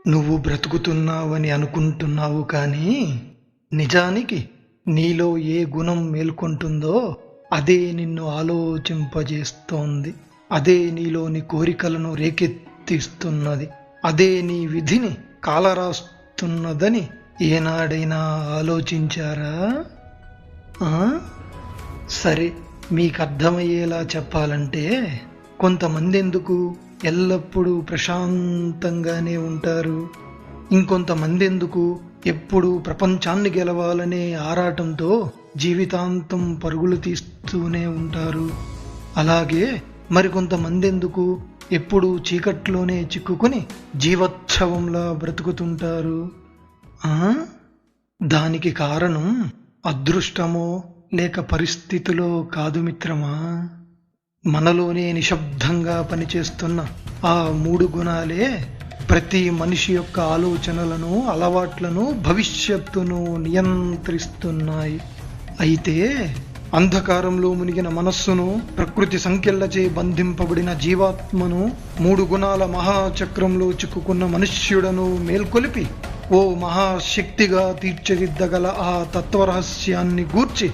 నువ్వు బ్రతుకుతున్నావని అనుకుంటున్నావు, కానీ నిజానికి నీలో ఏ గుణం మేల్కొంటుందో అదే నిన్ను ఆలోచింపజేస్తోంది. అదే నీలోని కోరికలను రేకెత్తిస్తున్నది. అదే నీ విధిని కాలరాస్తున్నదని ఏనాడైనా ఆలోచించారా? సరే, మీకు అర్థమయ్యేలా చెప్పాలంటే, కొంతమంది ఎందుకు ఎల్లప్పుడూ ప్రశాంతంగానే ఉంటారు, ఇంకొంతమంది ఎందుకు ఎప్పుడూ ప్రపంచాన్ని గెలవాలనే ఆరాటంతో జీవితాంతం పరుగులు తీస్తూనే ఉంటారు, అలాగే మరికొంతమంది ఎందుకు ఎప్పుడూ చీకట్లోనే చిక్కుకుని జీవోత్సవంలా బ్రతుకుతుంటారు. దానికి కారణం అదృష్టమో లేక పరిస్థితిలో కాదు మిత్రమా. మనలోనే నిశ్శబ్దంగా పనిచేస్తున్న ఆ 3 గుణాలే ప్రతి మనిషి యొక్క ఆలోచనలను, అలవాట్లను, భవిష్యత్తును నియంత్రిస్తున్నాయి. అయితే అంధకారంలో మునిగిన మనస్సును, ప్రకృతి సంకెళ్లచే బంధింపబడిన జీవాత్మను, 3 గుణాల మహాచక్రంలో చిక్కుకున్న మనుష్యుడను మేల్కొలిపి ఓ మహాశక్తిగా తీర్చిదిద్దగల ఆ తత్వరహస్యాన్ని గూర్చి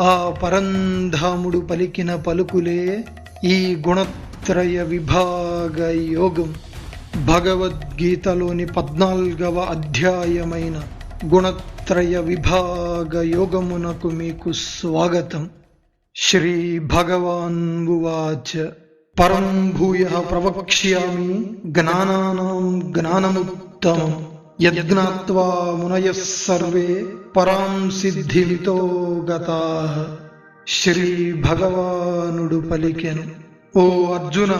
ఆ పరంధాముడు పలికిన పలుకులే ఈ గుణత్రయ విభాగ యోగం. భగవద్గీతలోని 14వ అధ్యాయమైన గుణత్రయ విభాగ యోగమునకు మీకు స్వాగతం. శ్రీ భగవాన్ ఉవాచ పరం భూయః ప్రవక్ష్యామి జ్ఞానానాం జ్ఞానముత్తమం యజ్ఞాత్వా మునయః సర్వే పరాం సిద్ధిమితో గతాః. శ్రీ భగవానుడు పలికెను, ఓ అర్జున,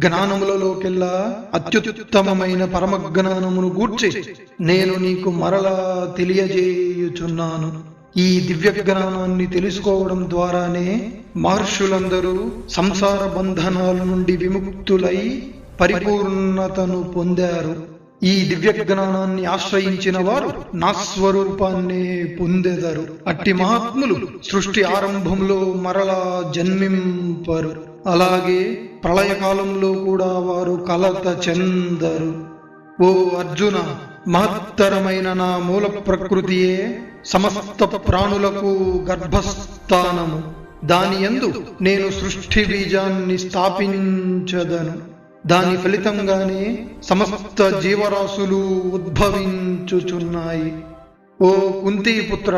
జ్ఞానములలోకెల్లా అత్యుత్తమమైన పరమజ్ఞానమును గూర్చి నేను నీకు మరలా తెలియజేయుచున్నాను. ఈ దివ్య జ్ఞానాన్ని తెలుసుకోవడం ద్వారానే మహర్షులందరూ సంసార బంధనాల నుండి విముక్తులై పరిపూర్ణతను పొందారు. ఈ దివ్య జ్ఞానాన్ని ఆశ్రయించిన వారు నా స్వరూపాన్నే పొందెదరు. అట్టి మహాత్ములు సృష్టి ఆరంభంలో మరలా జన్మింపరు, అలాగే ప్రళయకాలంలో కూడా వారు కలత చెందరు. ఓ అర్జున, మహత్తరమైన నా మూల ప్రకృతియే సమస్త ప్రాణులకు గర్భస్థానము. దాని యందు నేను సృష్టి బీజాన్ని స్థాపించదను. దాని ఫలితంగానే సమస్త జీవరాశులు ఉద్భవించుచున్నాయి. ఓ కుంతీపుత్ర,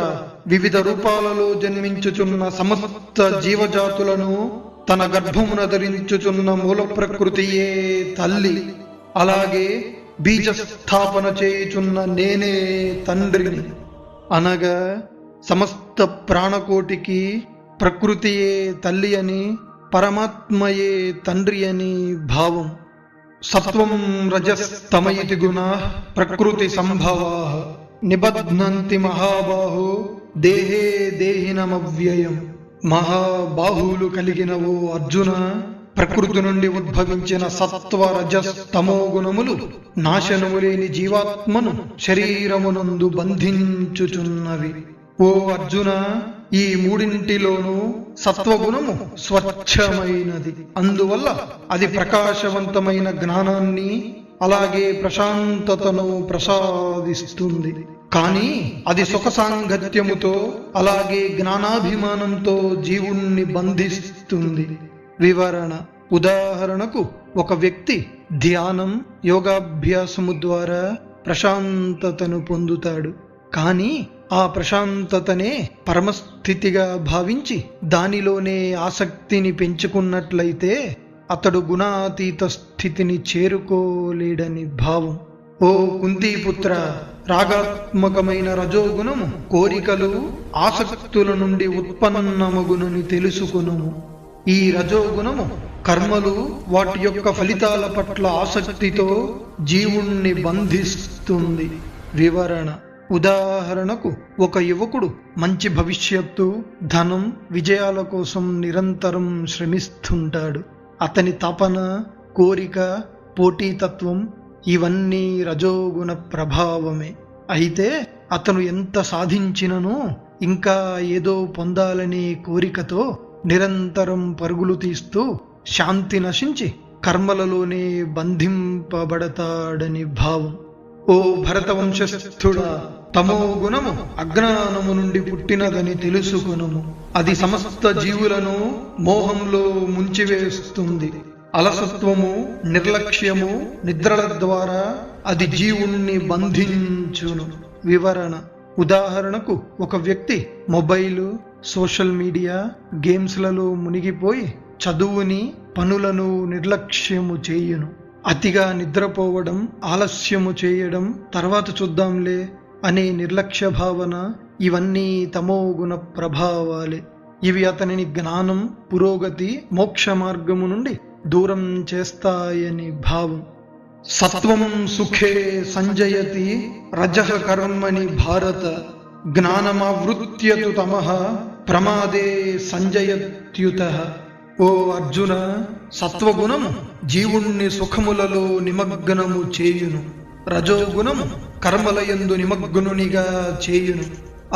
వివిధ రూపాలలో జన్మించుచున్న సమస్త జీవజాతులను తన గర్భమున ధరించుచున్న మూల ప్రకృతియే తల్లి. అలాగే బీజస్థాపన చేయుచున్న నేనే తండ్రిని. అనగా సమస్త ప్రాణకోటికి ప్రకృతియే తల్లి అని, పరమాత్మయే తండ్రి అని భావం. సత్వం రజస్తమ ఇతి గుణాః ప్రకృతి సంభవాః నిబధ్నంతి మహాబాహో దేహే దేహినమవ్యయం. మహాబాహువులు కలిగిన ఓ అర్జున, ప్రకృతి నుండి ఉద్భవించిన సత్వ రజస్తమో గుణములు నాశనము లేని జీవాత్మను శరీరమునందు బంధించుచున్నవి. ఓ అర్జున, ఈ మూడింటిలోనూ సత్వగుణము స్వచ్ఛమైనది. అందువల్ల అది ప్రకాశవంతమైన జ్ఞానాన్ని, అలాగే ప్రశాంతతను ప్రసాదిస్తుంది. కానీ అది సుఖ సాంగత్యముతో, అలాగే జ్ఞానాభిమానంతో జీవుణ్ణి బంధిస్తుంది. వివరణ: ఉదాహరణకు, ఒక వ్యక్తి ధ్యానం, యోగాభ్యాసము ద్వారా ప్రశాంతతను పొందుతాడు. కానీ ఆ ప్రశాంతతనే పరమస్థితిగా భావించి దానిలోనే ఆసక్తిని పెంచుకున్నట్లయితే అతడు గుణాతీత స్థితిని చేరుకోలేడని భావం. ఓ కుంతీపుత్ర, రాగాత్మకమైన రజోగుణము కోరికలు, ఆసక్తుల నుండి ఉత్పన్నమగునని తెలుసుకును. ఈ రజోగుణము కర్మలు, వాటి యొక్క ఫలితాల పట్ల ఆసక్తితో జీవుణ్ణి బంధిస్తుంది. వివరణ: ఉదాహరణకు, ఒక యువకుడు మంచి భవిష్యత్తు, ధనం, విజయాల కోసం నిరంతరం శ్రమిస్తుంటాడు. అతని తపన, కోరిక, పోటీతత్వం ఇవన్నీ రజోగుణ ప్రభావమే. అయితే అతను ఎంత సాధించిననో ఇంకా ఏదో పొందాలనే కోరికతో నిరంతరం పరుగులు తీస్తూ శాంతి నశించి కర్మలలోనే బంధింపబడతాడని భావం. ఓ భరతవంశస్థుడా, తమో గుణము అజ్ఞానము నుండి పుట్టినదని తెలుసుకొనుము. అది సమస్త జీవులను మోహంలో ముంచివేస్తుంది. అలసత్వము, నిర్లక్ష్యము, నిద్రల ద్వారా అది జీవుణ్ణి బంధించును. వివరణ: ఉదాహరణకు, ఒక వ్యక్తి మొబైలు, సోషల్ మీడియా, గేమ్స్లలో మునిగిపోయి చదువుని, పనులను నిర్లక్ష్యము చేయును. అతిగా నిద్రపోవడం, ఆలస్యము చేయడం, తర్వాత చూద్దాంలే అనే నిర్లక్ష్య భావన, ఇవన్నీ తమోగుణ ప్రభావాలే. ఇవి అతనిని జ్ఞానం, పురోగతి, మోక్ష మార్గము నుండి దూరం చేస్తాయని భావం. సత్వం సుఖే సంజయతి రజః కర్మణి భారత, జ్ఞానమావృత్యతు తమః ప్రమాదే సంజయత్యుతః. ఓ అర్జున, సత్వగుణము జీవుణ్ణి సుఖములలో నిమగ్నము చేయును. రజోగుణము కర్మలయందు నిమగ్నునిగా చేయును.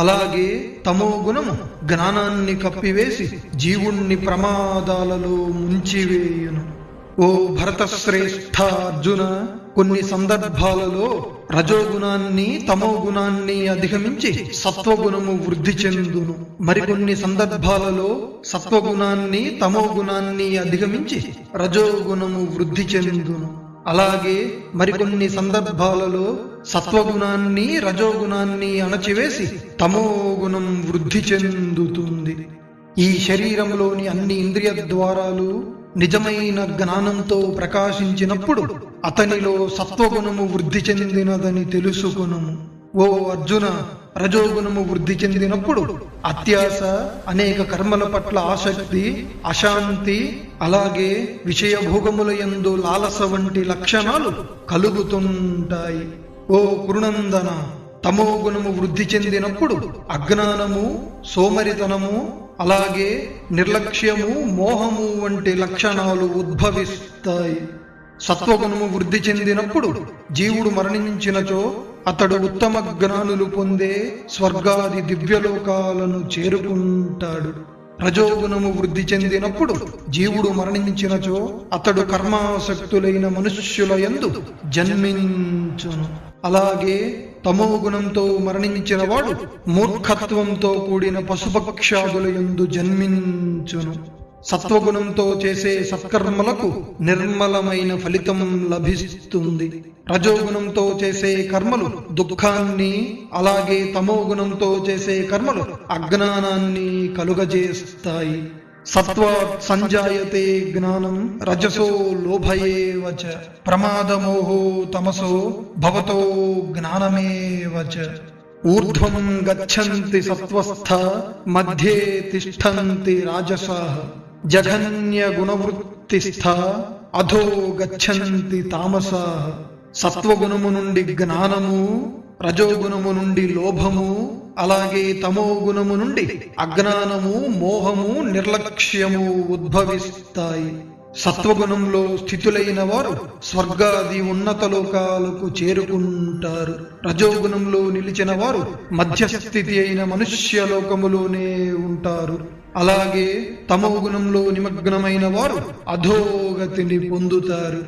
అలాగే తమోగుణము జ్ఞానాన్ని కప్పివేసి జీవుణ్ణి ప్రమాదాలలో ముంచివేయును. ఓ భరతశ్రేష్ఠ అర్జున, కొన్ని సందర్భాలలో రజోగుణాన్ని, తమోగుణాన్ని అధిగమించి సత్వగుణము వృద్ధి చెందును. మరికొన్ని సందర్భాలలో సత్వగుణాన్ని, తమోగుణాన్ని అధిగమించి రజోగుణము వృద్ధి చెందును. అలాగే మరికొన్ని సందర్భాలలో సత్వగుణాన్ని, రజోగుణాన్ని అణచివేసి తమోగుణం వృద్ధి చెందుతుంది. ఈ శరీరంలోని అన్ని ఇంద్రియ ద్వారాలు నిజమైన జ్ఞానంతో ప్రకాశించినప్పుడు అతనిలో సత్వగుణము వృద్ధి చెందినదని తెలుసుకొనుము. ఓ అర్జున, రజోగుణము వృద్ధి చెందినప్పుడు అత్యాశ, అనేక కర్మల పట్ల ఆసక్తి, అశాంతి, అలాగే విషయభోగముల యందు లాలస వంటి లక్షణాలు కలుగుతుంటాయి. ఓ కృణందన, తమోగుణము వృద్ధి చెందినప్పుడు అజ్ఞానము, సోమరితనము, అలాగే నిర్లక్ష్యము, మోహము వంటి లక్షణాలు ఉద్భవిస్తాయి. సత్వగుణము వృద్ధి చెందినప్పుడు జీవుడు మరణించినచో అతడు ఉత్తమ జ్ఞానులు పొందే స్వర్గాది దివ్యలోకాలను చేరుకుంటాడు. రజోగుణము వృద్ధి చెందినప్పుడు జీవుడు మరణించినచో అతడు కర్మాసక్తులైన మనుష్యుల యందు జన్మించును. అలాగే తమోగుణంతో మరణించిన వాడు మూర్ఖత్వంతో కూడిన పశుపక్షాదుల యందు జన్మించును. సత్వగుణంతో చేసే సత్కర్మలకు నిర్మలమైన ఫలితం లభిస్తుంది. రజోగుణంతో చేసే కర్మలు దుఃఖాన్ని, అలాగే తమోగుణంతో చేసే కర్మలు అజ్ఞానాన్ని కలుగజేస్తాయి. సత్వాత్ సంజాయతే జ్ఞానం రజసో లోభయేవ చ, ప్రమాదమోహో తమసో భవతో జ్ఞానమేవ చ. ఊర్ధ్వం గచ్చంతి సత్వస్థ మధ్యే తిష్టంతి రాజసాః, జఘన్య గుణవృత్తిస్థ అధో గచ్చంతి తామసాః. సత్వగుణము నుండి జ్ఞానము, రజోగుణము నుండి లోభము, అలాగే తమోగుణము నుండి అజ్ఞానము, మోహము, నిర్లక్ష్యము ఉద్భవిస్తాయి. సత్వగుణంలో స్థితులైన వారు స్వర్గాది ఉన్నత లోకాలకు చేరుకుంటారు. రజోగుణంలో నిలిచిన వారు మధ్యస్థితి అయిన మనుష్య లోకములోనే ఉంటారు. అలాగే తమోగుణంలో నిమగ్నమైన వారు అధోగతిని పొందుతారు.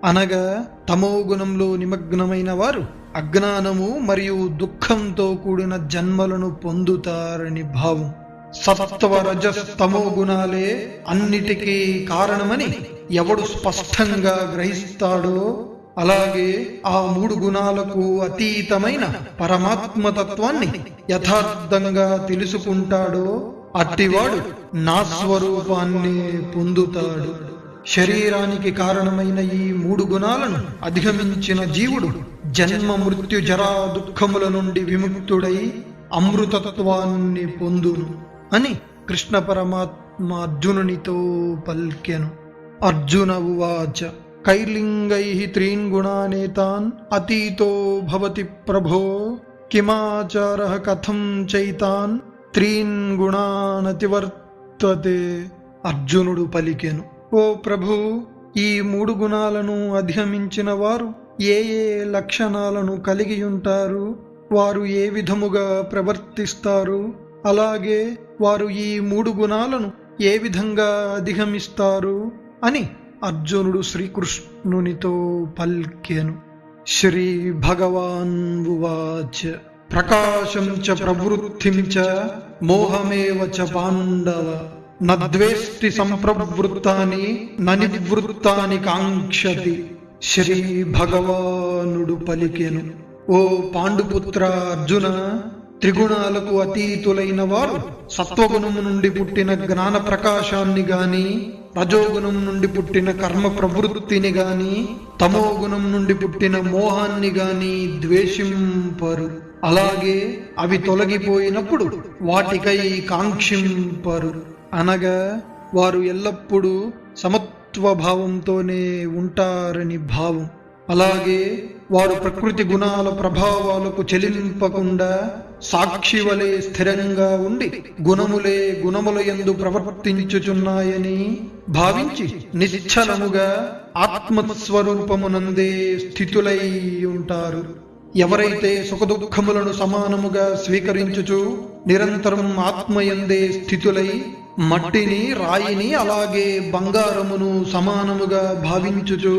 అనగా తమోగుణంలో నిమగ్నమైన వారు అజ్ఞానము మరియు దుఃఖంతో కూడిన జన్మలను పొందుతారని భావం. సత్వ రజస్తమో గుణాలే అన్నిటికీ కారణమని ఎవడు స్పష్టంగా గ్రహిస్తాడో, అలాగే ఆ మూడు గుణాలకు అతీతమైన పరమాత్మతత్వాన్ని యథార్థంగా తెలుసుకుంటాడో అట్టివాడు నా స్వరూపాన్ని పొందుతాడు. శరీరానికి కారణమైన ఈ మూడు గుణాలను అధిగమించిన జీవుడు జన్మ మృత్యు జరా దుఃఖముల నుండి విముక్తుడై అమృతత్వాన్ని పొందును అని కృష్ణ పరమాత్మ అర్జునునితో పల్కెను. అర్జున ఉవాచ కైర్లింగైః త్రీన్ గుణానేతాన్ అతీతో భవతి ప్రభో, కిమాచారః కథం చైతాన్ త్రీన్ గుణానతివర్తతే. అర్జునుడు పలికెను, ఓ ప్రభు, ఈ మూడు గుణాలను అధిగమించిన వారు ఏ ఏ లక్షణాలను కలిగి ఉంటారు, వారు ఏ విధముగా ప్రవర్తిస్తారు, అలాగే వారు ఈ మూడు గుణాలను ఏ విధంగా అధిగమిస్తారు, అని అర్జునుడు శ్రీకృష్ణునితో పల్కెను. శ్రీ భగవాన్ ఉవాచ ప్రకాశం చ ప్రవృత్తిం చ మోహమేవ చ పాండవ నద్వేష్టి సంప్రవృత్తాని ననివృత్తాని కాంక్షతి. శ్రీ భగవానుడు పలికెను, ఓ పాండుపుత్ర అర్జున, త్రిగుణాలకు అతీతులైన వారు సత్వగుణము నుండి పుట్టిన జ్ఞాన ప్రకాశాన్ని గాని, రజోగుణం నుండి పుట్టిన కర్మ ప్రవృత్తిని గాని, తమోగుణం నుండి పుట్టిన మోహాన్ని గాని ద్వేషింపరు. అలాగే అవి తొలగిపోయినప్పుడు వాటికై కాంక్షింపరు. అనగా వారు ఎల్లప్పుడూ సమత్వభావంతోనే ఉంటారని భావం. అలాగే వారు ప్రకృతి గుణాల ప్రభావాలకు చెలింపకుండా సాక్షి వలె స్థిరంగా ఉండి గుణములే గుణముల యందు ప్రవర్తించుచున్నాయని భావించి నిశ్చలముగా ఆత్మస్వరూపమునందే స్థితులై ఉంటారు. ఎవరైతే సుఖదుఖములను సమానముగా స్వీకరించుచు నిరంతరం ఆత్మయందే స్థితులై మట్టిని, రాయిని, అలాగే బంగారమును సమానముగా భావించుచు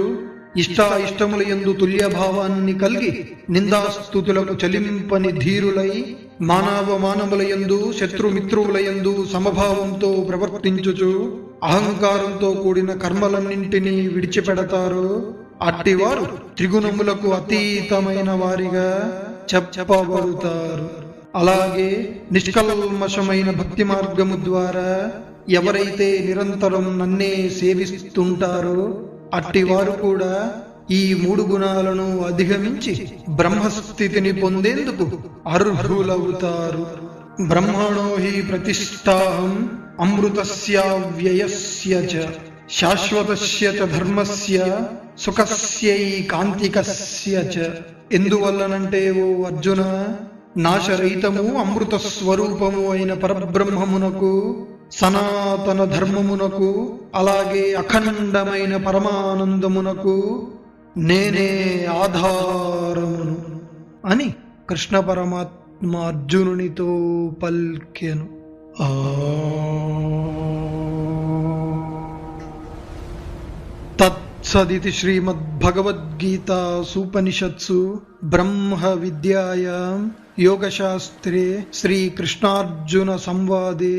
ఇష్టాయిష్టముల యందు తుల్యభావాన్ని కలిగి నిందాస్తుతులకు చలింపని ధీరులై మానవమానముల యందు శత్రుమిత్రువుల యందు సమభావంతో ప్రవర్తించుచు అహంకారంతో కూడిన కర్మలన్నింటినీ విడిచిపెడతారు. అట్టివారు త్రిగుణములకు అతీతమైన వారిగా చెప్పబడుతారు. అలాగే నిష్కల్మషమైన భక్తి మార్గము ద్వారా ఎవరైతే నిరంతరం నన్నే సేవిస్తుంటారో అట్టివారు కూడా ఈ 3 గుణాలను అధిగమించి బ్రహ్మస్థితిని పొందేందుకు అర్హులవుతారు. బ్రహ్మణో హి ప్రతిష్టాహం అమృతస్య వ్యయస్య చ శాశ్వతస్య చ ధర్మస్య సుఖస్యైకాంతికస్య చ. ఎందువల్లనంటే ఓ అర్జున, నాశరహితము అమృత స్వరూపము అయిన పరబ్రహ్మమునకు, సనాతన ధర్మమునకు, అలాగే అఖండమైన పరమానందమునకు నేనే ఆధారమును అని కృష్ణ పరమాత్మ అర్జునునితో పల్కెను. తత్సదితి శ్రీమద్భగవద్గీతాసూపనిషత్సు బ్రహ్మ విద్యాయాం యోగశాస్త్రే శ్రీకృష్ణార్జున సంవాదే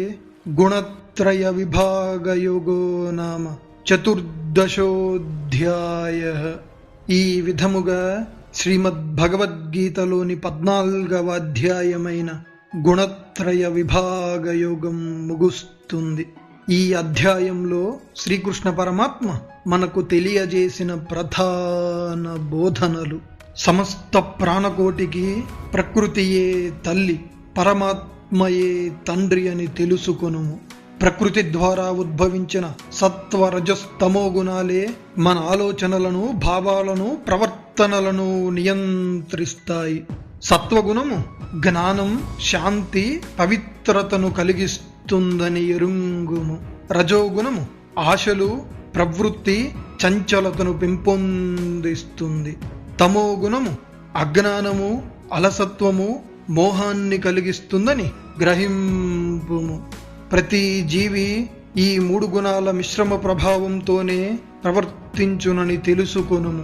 గుణత్రయ విభాగయోగో నామ 14వ ఈ విధముగా శ్రీమద్భగవద్గీతలోని 14వ అధ్యాయమైన గుణత్రయ విభాగయోగం ముగుస్తుంది. ఈ అధ్యాయంలో శ్రీకృష్ణ పరమాత్మ మనకు తెలియజేసిన ప్రధాన బోధనలు: సమస్త ప్రాణకోటికి ప్రకృతియే తల్లి, పరమాత్మయే తండ్రి అని తెలుసుకొనుము. ప్రకృతి ద్వారా ఉద్భవించిన సత్వ రజస్తమో గుణాలే మన ఆలోచనలను, భావాలను, ప్రవర్తనలను నియంత్రిస్తాయి. సత్వగుణము జ్ఞానం, శాంతి, పవిత్రతను కలిగిస్తుందని ఎరుంగుము. రజోగుణము ఆశలు, ప్రవృత్తి, చంచలతను పెంపొందిస్తుంది. తమో గుణము అజ్ఞానము, అలసత్వము, మోహాన్ని కలిగిస్తుందని గ్రహింపుము. ప్రతి జీవి ఈ 3 గుణాల మిశ్రమ ప్రభావంతోనే ప్రవర్తించునని తెలుసుకొనుము.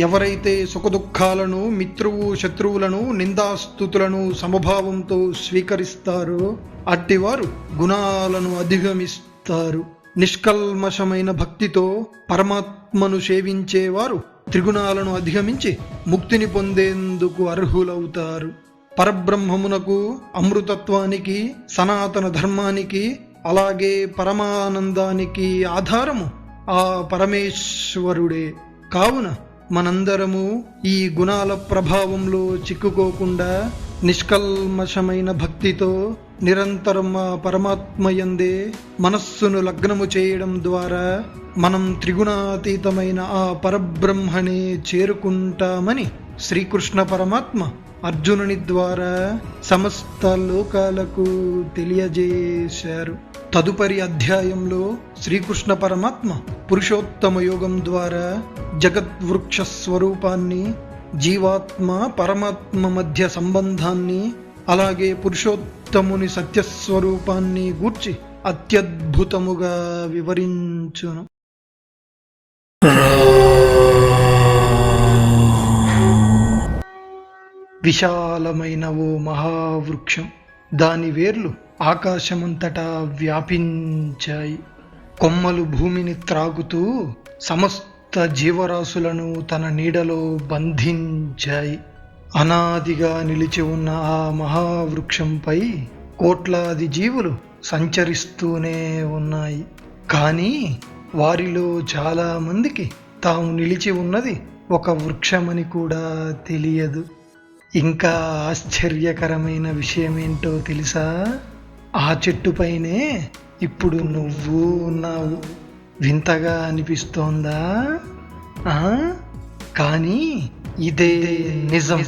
ఎవరైతే సుఖదుఖాలను, మిత్రువు శత్రువులను, నిందాస్తుతులను సమభావంతో స్వీకరిస్తారో అట్టివారు గుణాలను అధిగమిస్తారు. నిష్కల్మషమైన భక్తితో పరమాత్మను సేవించేవారు త్రిగుణాలను అధిగమించి ముక్తిని పొందేందుకు అర్హులవుతారు. పరబ్రహ్మమునకు, అమృతత్వానికి, సనాతన ధర్మానికి, అలాగే పరమానందానికి ఆధారము ఆ పరమేశ్వరుడే. కావున మనందరము ఈ గుణాల ప్రభావంలో చిక్కుకోకుండా నిష్కల్మషమైన భక్తితో నిరంతరం ఆ పరమాత్మయందే మనస్సును లగ్నము చేయడం ద్వారా మనం త్రిగుణాతీతమైన ఆ పరబ్రహ్మనే చేరుకుంటామని శ్రీకృష్ణ పరమాత్మ అర్జునుని ద్వారా సమస్త లోకాలకు తెలియజేశారు. తదుపరి అధ్యాయంలో శ్రీకృష్ణ పరమాత్మ పురుషోత్తమ యోగం ద్వారా జగద్వృక్ష స్వరూపాన్ని, జీవాత్మ పరమాత్మ మధ్య సంబంధాన్ని, అలాగే పురుషోత్తముని సత్యస్వరూపాన్ని గూర్చి అత్యద్భుతముగా వివరించును. విశాలమైన ఓ మహావృక్షం, దాని వేర్లు ఆకాశమంతటా వ్యాపించాయి. కొమ్మలు భూమిని త్రాగుతూ సమస్త జీవరాశులను తన నీడలో బంధించాయి. అనాదిగా నిలిచి ఉన్న ఆ మహావృక్షంపై కోట్లాది జీవులు సంచరిస్తూనే ఉన్నాయి. కానీ వారిలో చాలా మందికి తాము నిలిచి ఉన్నది ఒక వృక్షమని కూడా తెలియదు. ఇంకా ఆశ్చర్యకరమైన విషయమేంటో తెలుసా? ఆ చెట్టుపైనే ఇప్పుడు నువ్వు ఉన్నావు. వింతగా అనిపిస్తోందా? కానీ ఇదే నిజం.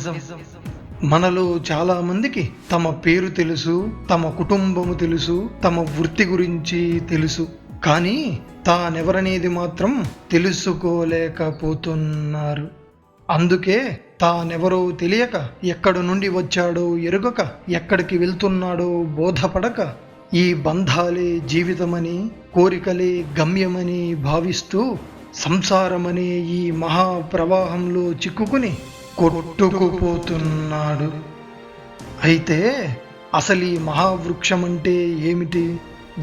మనలో చాలా మందికి తమ పేరు తెలుసు, తమ కుటుంబము తెలుసు, తమ వృత్తి గురించి తెలుసు. కానీ తానెవరనేది మాత్రం తెలుసుకోలేకపోతున్నారు. అందుకే తానెవరో తెలియక, ఎక్కడి నుండి వచ్చాడో ఎరుగక, ఎక్కడికి వెళ్తున్నాడో బోధపడక, ఈ బంధాలే జీవితమని, కోరికలే గమ్యమని భావిస్తూ సంసారమనే ఈ మహాప్రవాహంలో చిక్కుకుని కొట్టుకుపోతున్నాడు. అయితే అసలు ఈ మహావృక్షమంటే ఏమిటి?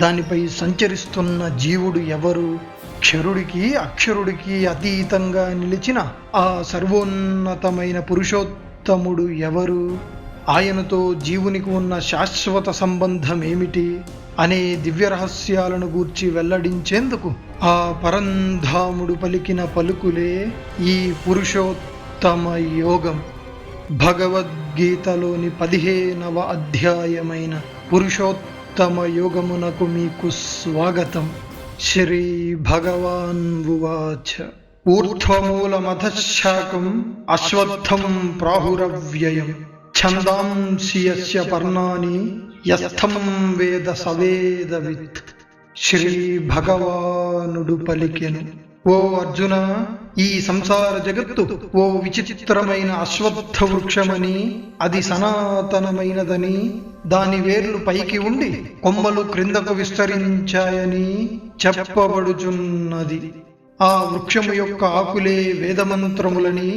దానిపై సంచరిస్తున్న జీవుడు ఎవరు? క్షరుడికి అక్షరుడికి అతీతంగా నిలిచిన ఆ సర్వోన్నతమైన పురుషోత్తముడు ఎవరు? ఆయనతో జీవునికి ఉన్న శాశ్వత సంబంధం ఏమిటి అనే దివ్య రహస్యాలను గూర్చి వెల్లడించేందుకు ఆ పరంధాముడు పలికిన పలుకులే ఈ పురుషోత్తమ యోగం. భగవద్గీతలోని 15వ అధ్యాయమైన పురుషోత్తమ యోగమునకు మీకు స్వాగతం. శ్రీ భగవాన్ ఉవాచ ఊర్ధ్వమూలమధశాకం అశ్వత్థం ప్రాహురవ్యయం ఛందాంసి యస్య పర్ణాని యస్థం వేద సవేదవిత్. శ్రీ భగవానుడు పలికెను, ఓ అర్జున, ఈ సంసార జగత్తు ఓ విచిత్రమైన అశ్వత్థ వృక్షమని, అది సనాతనమైనదని, దాని వేర్లు పైకి ఉండి కొమ్మలు క్రిందకు విస్తరించాయని చెప్పబడుచున్నది. ఆ వృక్షము యొక్క ఆకులే వేదమంత్రములని,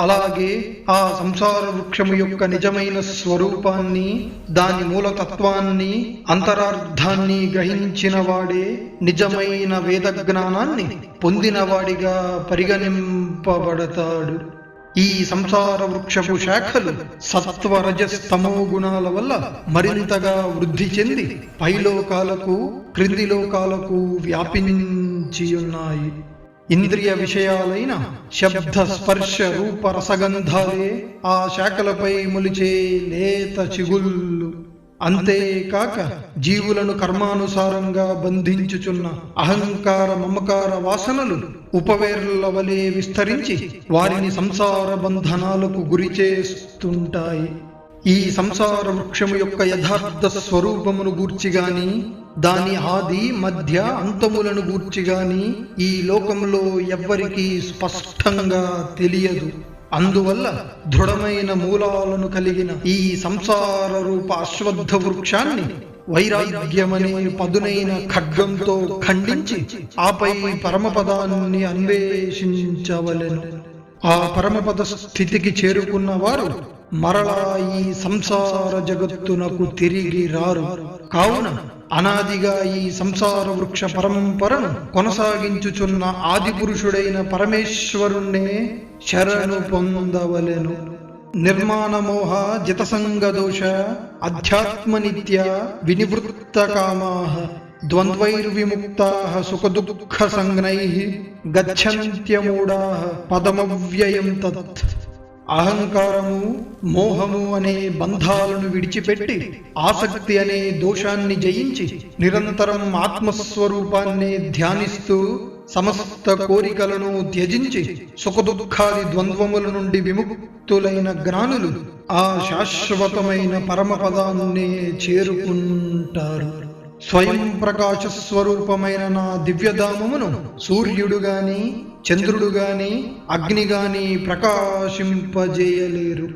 అలాగే ఆ సంసార వృక్షము యొక్క నిజమైన స్వరూపాన్ని, దాని మూలతత్వాన్ని, అంతరార్థాన్ని గ్రహించిన వాడే నిజమైన వేద జ్ఞానాన్ని పొందినవాడిగా పరిగణింపబడతాడు. ఈ సంసార వృక్షపు శాఖలు సత్వరజస్తమో గుణాల వల్ల మరింతగా వృద్ధి చెంది పైలోకాలకు, క్రింది లోకాలకు వ్యాపించియున్నాయి. ఇంద్రియ విషయాలైన శబ్ద స్పర్శ రూప రసగంధాలే ఆ శాఖలపై మొలిచే లేత చిగుళ్ళు. అంతేకాక జీవులను కర్మానుసారంగా బంధించుచున్న అహంకార మమకార వాసనలు ఉపవేర్ల వలె విస్తరించి వారిని సంసార బంధనాలకు గురి చేస్తుంటాయి. ఈ సంసార వృక్షము యొక్క యథార్థ స్వరూపమును గూర్చిగాని, దాని ఆది మధ్య అంతములను గూర్చిగాని ఈ లోకంలో ఎవ్వరికీ స్పష్టంగా తెలియదు. అందువల్ల దృఢమైన మూలాలను కలిగిన ఈ సంసార రూప అశ్వత్థ వృక్షాన్ని వైరాగ్యమనే పదునైన ఖడ్గంతో ఖండించి ఆపై పరమపదాన్ని అన్వేషించవలెను. ఆ పరమపద స్థితికి చేరుకున్న వారు మరలా ఈ సంసార జగత్తునకు తిరిగి రారు. కావున అనాదిగా ఈ సంసార వృక్ష పరంపరను కొనసాగించుచున్న ఆది పురుషుడైన పరమేశ్వరుణ్ణే శరణు పొందవలెను. నిర్మాణమోహ జితసంగదోష అధ్యాత్మనిత్య వినివృత్త కామాః ద్వంద్వైర్విముక్తాః సుఖదుఃఖ సంజ్ఞైః గచ్చంత్యమూఢాః పదమవ్యయం తత్. అహంకారము, మోహము అనే బంధాలను విడిచిపెట్టి ఆసక్తి అనే దోషాన్ని జయించి నిరంతరం ఆత్మస్వరూపాన్ని ధ్యానిస్తూ సమస్త కోరికలను త్యజించి సుఖదుఃఖాది ద్వంద్వముల నుండి విముక్తులైన జ్ఞానులు ఆ శాశ్వతమైన పరమపదాన్నే చేరుకుంటారు. స్వయం ప్రకాశ స్వరూపమైన నా దివ్యధామమును సూర్యుడు గాని, చంద్రుడు గాని, అగ్ని గాని ప్రకాశింపజేయలేరు.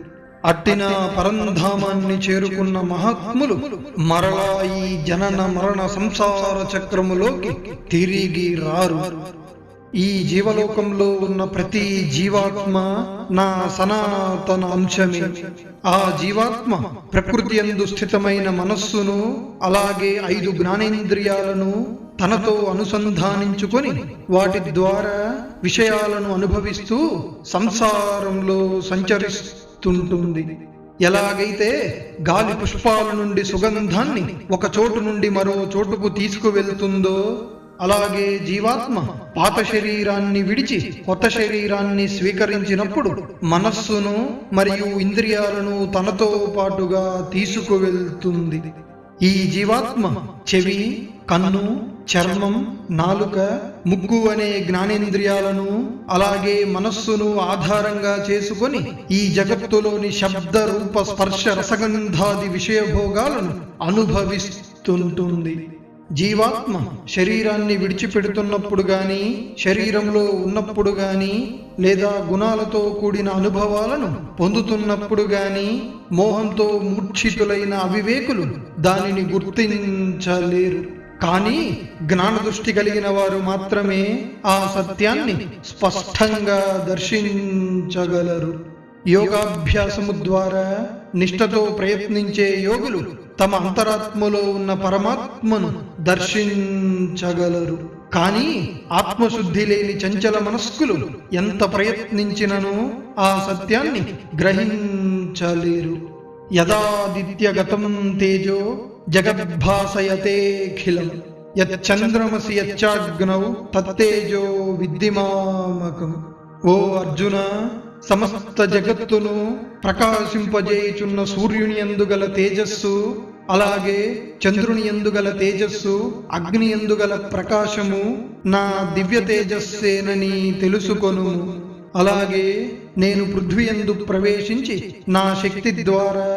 అట్టిన పరంధామాన్ని చేరుకున్న మహాత్ములు మరలా ఈ జనన మరణ సంసార చక్రములోకి తిరిగి రారు. ఈ జీవలోకంలో ఉన్న ప్రతి జీవాత్మ నా సనాతన అంశమే. ఆ జీవాత్మ ప్రకృతి యందు స్థితమైన మనస్సును అలాగే 5 జ్ఞానేంద్రియాలను తనతో అనుసంధానించుకొని వాటి ద్వారా విషయాలను అనుభవిస్తూ సంసారంలో సంచరిస్తుంటుంది. ఎలాగైతే గాలి పుష్పాల నుండి సుగంధాన్ని ఒక చోటు నుండి మరో చోటుకు తీసుకువెళ్తుందో అలాగే జీవాత్మ పాత శరీరాన్ని విడిచి కొత్త శరీరాన్ని స్వీకరించినప్పుడు మనస్సును మరియు ఇంద్రియాలను తనతో పాటుగా తీసుకువెళ్తుంది. ఈ జీవాత్మ చెవి, కన్ను, చర్మం, నాలుక, ముక్కు అనే జ్ఞానేంద్రియాలను అలాగే మనస్సును ఆధారంగా చేసుకొని ఈ జగత్తులోని శబ్ద, రూప, స్పర్శ, రసగంధాది విషయభోగాలను అనుభవిస్తుంటుంది. జీవాత్మ శరీరాన్ని విడిచిపెడుతున్నప్పుడు గాని, శరీరంలో ఉన్నప్పుడు గాని, లేదా గుణాలతో కూడిన అనుభవాలను పొందుతున్నప్పుడు గాని మోహంతో మూర్ఛితులైన అవివేకులు దానిని గుర్తించలేరు. కానీ జ్ఞాన దృష్టి కలిగిన వారు మాత్రమే ఆ సత్యాన్ని స్పష్టంగా దర్శించగలరు. యోగాభ్యాసము ద్వారా నిష్ఠతో ప్రయత్నించే యోగులు తమ అంతరాత్మలో ఉన్న పరమాత్మను దర్శించగలరు. కానీ ఆత్మశుద్ధి లేని చంచల మనస్కులు ఎంత ప్రయత్నించినను ఆ సత్యాన్ని గ్రహించలేరు. యదాదిత్యగతం తేజో జగద్భాసయతేఖిలం యచ్చంద్రమసి యచ్చాగ్నౌ తత్తేజో విద్ధిమామకం. ఓ అర్జున, సమస్త జగత్తును ప్రకాశింపజేయుచున్న సూర్యుని యందుగల తేజస్సు, అలాగే చంద్రుని యందుగల తేజస్సు, అగ్ని యందుగల ప్రకాశము నా దివ్య తేజస్సేనని తెలుసుకొను. అలాగే నేను పృథ్వీ యందు ప్రవేశించి నా శక్తి ద్వారా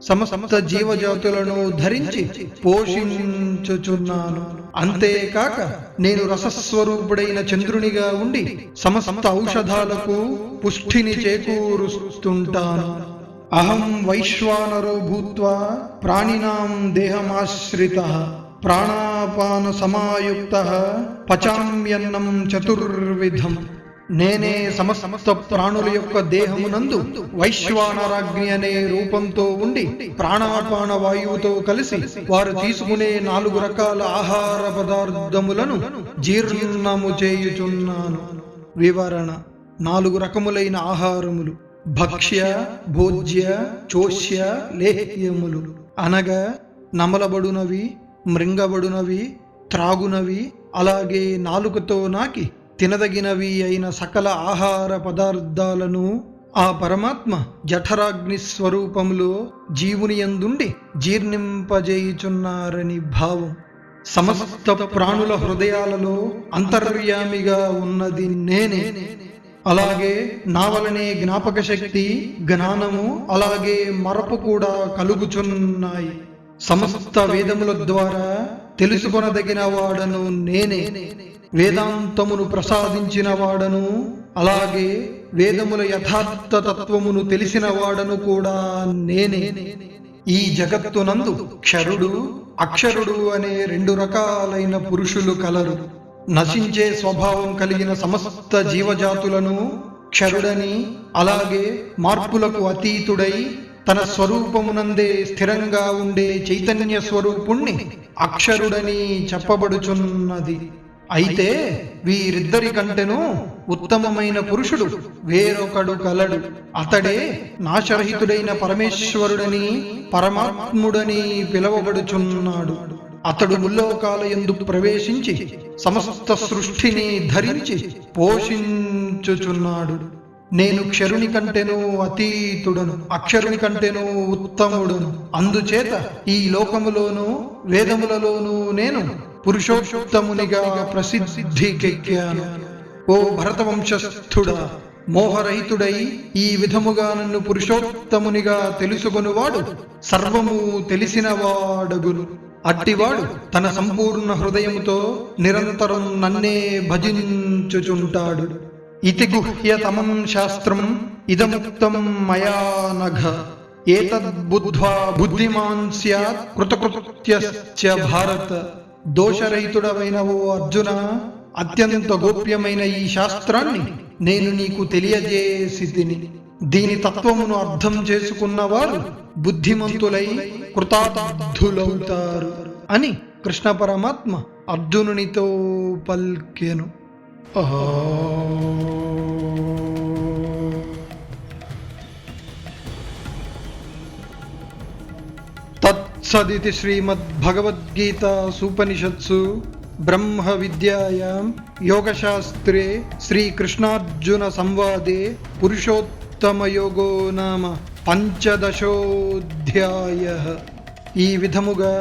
సమస్త జీవజాతులను ధరించి పోషించుచున్నాను. అంతేకాక నేను రసస్వరూపుడైన చంద్రునిగా ఉండి సమస్త ఔషధాలకు పుష్టిని చేకూరుస్తుంటాను. అహం వైశ్వానరో భూత్వా ప్రాణినాం దేహమాశ్రితః ప్రాణాపాన సమాయుక్తః పచామ్యన్నం చతుర్విధం. నేనే సమస్త ప్రాణుల యొక్క దేహమునందు వైశ్వానరాగ్ని అనే రూపంతో ఉండి ప్రాణాపాన వాయువుతో కలిసి వారు తీసుకునే 4 రకాల ఆహార పదార్థములను జీర్ణము చేయుచున్నాను. వివరణ: 4 రకములైన ఆహారములు: భక్ష్య, భోజ్య, చోష్య, లేహ్యములు. అనగా నమలబడునవి, మృంగబడునవి, త్రాగునవి, అలాగే నాలుకతో నాకి తినదగినవి అయిన సకల ఆహార పదార్థాలను ఆ పరమాత్మ జఠరాగ్ని స్వరూపములో జీవుని యందుండి జీర్ణింపజేయుచున్నారని భావం. సమస్త ప్రాణుల హృదయాలలో అంతర్యామిగా ఉన్నది నేనే. అలాగే నా వలనే జ్ఞాపక శక్తి, జ్ఞానము, అలాగే మరపు కూడా కలుగుచున్నాయి. సమస్త వేదముల ద్వారా తెలుసుకొనదగిన వాడను నేనే. వేదాంతమును ప్రసాదించిన వాడను, అలాగే వేదముల యథార్థ తత్వమును తెలిసిన వాడను కూడా నేనే. ఈ జగత్తునందు క్షరుడు, అక్షరుడు అనే 2 రకాలైన పురుషులు కలరు. నశించే స్వభావం కలిగిన సమస్త జీవజాతులను క్షరుడని, అలాగే మార్పులకు అతీతుడై తన స్వరూపమునందే స్థిరంగా ఉండే చైతన్య స్వరూపుణ్ణి అక్షరుడని చెప్పబడుచున్నది. అయితే వీరిద్దరి కంటెను ఉత్తమమైన పురుషుడు వేరొకడు కలడు. అతడే నాశరహితుడైన పరమేశ్వరుడని, పరమాత్ముడని పిలువబడుచున్నాడు. అతడు ముల్లోకాల యందు ప్రవేశించి సమస్త సృష్టిని ధరించి పోషించుచున్నాడు. నేను క్షరుని కంటెను అతీతుడను, అక్షరుని కంటెను ఉత్తముడను. అందుచేత ఈ లోకములోను వేదములలోనూ నేను పురుషోత్తమునిగా ప్రసిద్ధికెక్కాను. ఓ భరతవంశస్థుడా, మోహరహితుడై ఈ విధముగా నన్ను పురుషోత్తమునిగా తెలుసుకొనువాడు సర్వము తెలిసినవాడగును. అట్టివాడు తన సంపూర్ణ హృదయముతో నిరంతరం నన్నే భజించుచుంటాడు. ఇతి గుహ్యతమం శాస్త్రం ఇదముక్తం మయా నఘ ఏతద్బుద్ధ్వా బుద్ధిమాన్ స్యాత్ కృతకృత్యశ్చ భారత. దోషరహితుడవైన ఓ అర్జున, అత్యంత గోప్యమైన ఈ శాస్త్రాన్ని నేను నీకు తెలియజేసి తిని. దీని తత్వమును అర్థం చేసుకున్నవారు బుద్ధిమంతులై కృతార్థులవుతారు అని కృష్ణ పరమాత్మ అర్జునునితో పల్కెను. తత్సదితి శ్రీమద్భగవద్గీతాసూపనిషత్సు బ్రహ్మ విద్యాయాం యోగశాస్త్రే శ్రీకృష్ణార్జున సంవాదే పురుషోత్తమయోగో నామ పంచదశోధ్యాయః. ఈ విధముగా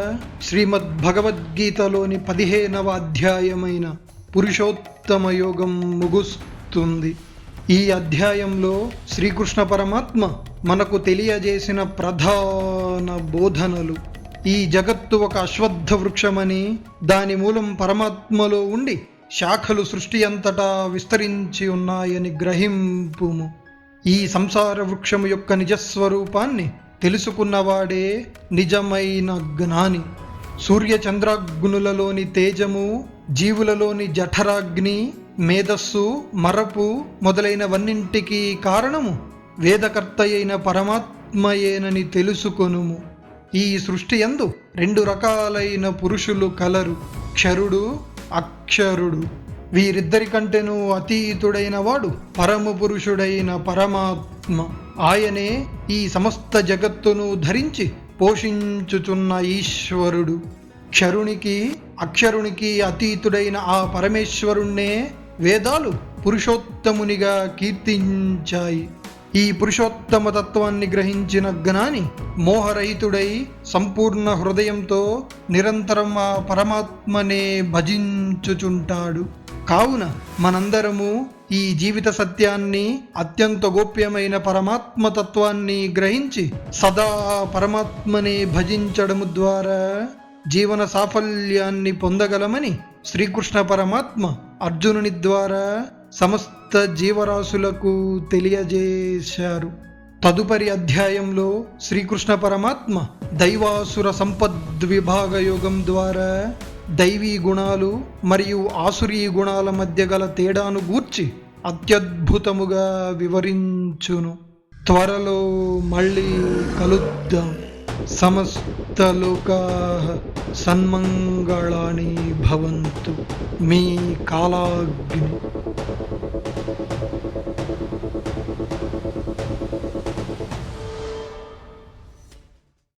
శ్రీమద్భగవద్గీతలోని 15వ అధ్యాయమైన పురుషోత్తమ యోగం ముగుస్తుంది. ఈ అధ్యాయంలో శ్రీకృష్ణ పరమాత్మ మనకు తెలియజేసిన ప్రధాన బోధనలు: ఈ జగత్తు ఒక అశ్వత్థ వృక్షమని, దాని మూలం పరమాత్మలో ఉండి శాఖలు సృష్టి అంతటా విస్తరించి ఉన్నాయని గ్రహింపుము. ఈ సంసార వృక్షము యొక్క నిజస్వరూపాన్ని తెలుసుకున్నవాడే నిజమైన జ్ఞాని. సూర్యచంద్రాగ్నులలోని తేజము, జీవులలోని జఠరాగ్ని, మేధస్సు, మరపు మొదలైనవన్నింటికీ కారణము వేదకర్త అయిన పరమాత్మయేనని తెలుసుకొనుము. ఈ సృష్టి యందు 2 రకాలైన పురుషులు కలరు: క్షరుడు, అక్షరుడు. వీరిద్దరి కంటేనూ అతీతుడైన వాడు పరమ పురుషుడైన పరమాత్మ. ఆయనే ఈ సమస్త జగత్తును ధరించి పోషించుచున్న ఈశ్వరుడు. క్షరునికి, అక్షరునికి అతీతుడైన ఆ పరమేశ్వరుణ్ణే వేదాలు పురుషోత్తమునిగా కీర్తించాయి. ఈ పురుషోత్తమ తత్వాన్ని గ్రహించిన జ్ఞాని మోహరహితుడై సంపూర్ణ హృదయంతో నిరంతరం ఆ పరమాత్మనే భజించుచుంటాడు. కావున మనందరము ఈ జీవిత సత్యాన్ని, అత్యంత గోప్యమైన పరమాత్మ తత్వాన్ని గ్రహించి సదా పరమాత్మనే భజించడము ద్వారా జీవన సాఫల్యాన్ని పొందగలమని శ్రీకృష్ణ పరమాత్మ అర్జునుని ద్వారా సమస్త జీవరాశులకు తెలియజేశారు. తదుపరి అధ్యాయంలో శ్రీకృష్ణ పరమాత్మ దైవాసుర సంపద్విభాగ యోగం ద్వారా దైవీ గుణాలు మరియు ఆసురీ గుణాల మధ్య గల తేడాను గూర్చి అత్యద్భుతముగా వివరించును. త్వరలో మళ్ళీ కలుద్దాం. సమస్త లోకాః సన్మంగళాని భవంతు. మీ కాలాగ్ని.